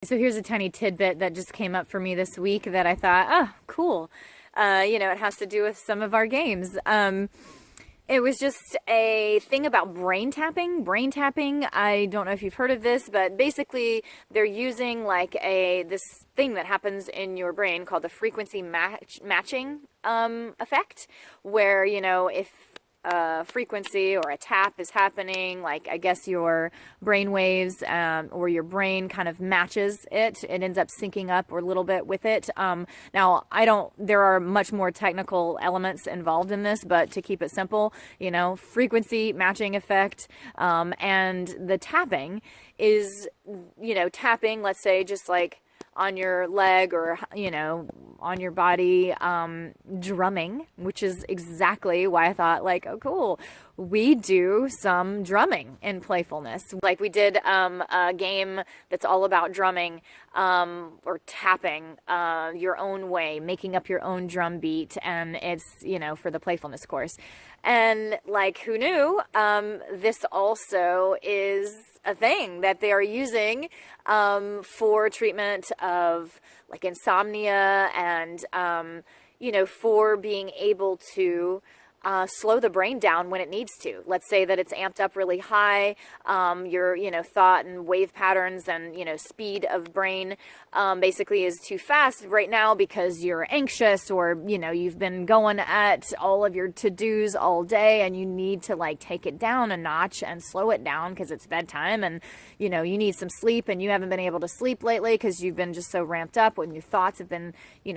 So here's a tiny tidbit that just came up for me this week that I thought, oh, cool. It has to do with some of our games. It was just a thing about brain tapping. Brain tapping, I don't know if you've heard of this, but basically they're using like this thing that happens in your brain called the frequency matching effect, where, if frequency or a tap is happening, like I guess your brain waves or your brain kind of matches it. It ends up syncing up or a little bit with it. Now, there are much more technical elements involved in this, but to keep it simple, frequency matching effect and the tapping is, tapping, let's say, just like on your leg or, on your body, drumming, which is exactly why I thought, like, oh, cool. We do some drumming in playfulness. Like we did a game that's all about drumming or tapping your own way, making up your own drum beat. And it's, for the playfulness course. And like, who knew? This also is a thing that they are using for treatment of like insomnia and, for being able to slow the brain down when it needs to. Let's say that it's amped up really high, your, thought and wave patterns and, speed of brain basically is too fast right now because you're anxious or, you've been going at all of your to-dos all day and you need to like take it down a notch and slow it down because it's bedtime and, you need some sleep and you haven't been able to sleep lately because you've been just so ramped up when your thoughts have been,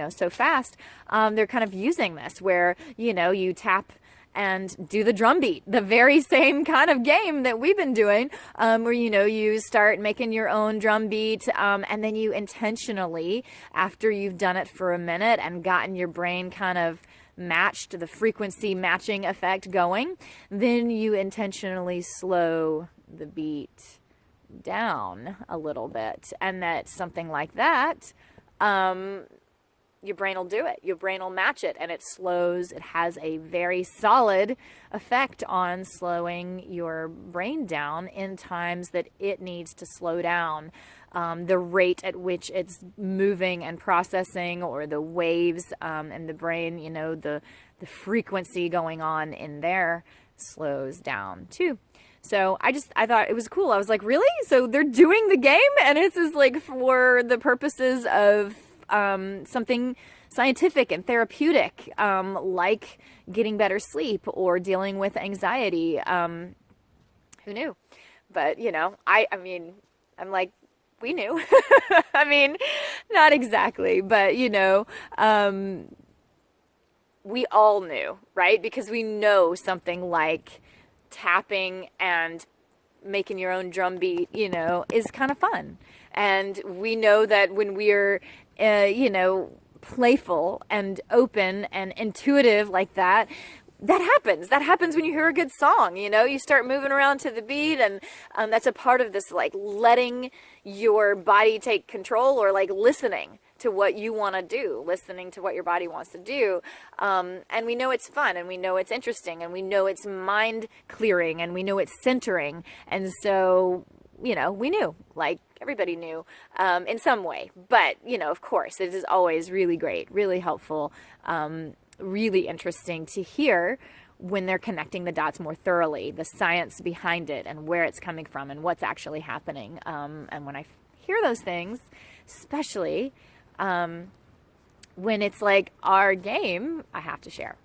so fast. They're kind of using this where, you tap and do the drum beat, the very same kind of game that we've been doing, where, you start making your own drum beat, and then you intentionally, after you've done it for a minute and gotten your brain kind of matched, the frequency matching effect going, then you intentionally slow the beat down a little bit. And that something like that, your brain will do it. Your brain will match it and it slows. It has a very solid effect on slowing your brain down in times that it needs to slow down. The rate at which it's moving and processing or the waves in the brain, the frequency going on in there slows down too. So I thought it was cool. I was like, really? So they're doing the game and it's just like for the purposes of something scientific and therapeutic, like getting better sleep or dealing with anxiety. Who knew? But, I mean, I'm like, we knew. I mean, not exactly, but, we all knew, right? Because we know something like tapping and making your own drum beat, is kind of fun. And we know that when we're, playful and open and intuitive like that, that happens. That happens when you hear a good song, you start moving around to the beat and that's a part of this, like letting your body take control or like listening to what you want to do, listening to what your body wants to do. And we know it's fun and we know it's interesting and we know it's mind clearing and we know it's centering. And so, we knew, like everybody knew in some way. But, of course, it is always really great, really helpful, really interesting to hear when they're connecting the dots more thoroughly, the science behind it and where it's coming from and what's actually happening. And when I hear those things, especially when it's like our game, I have to share.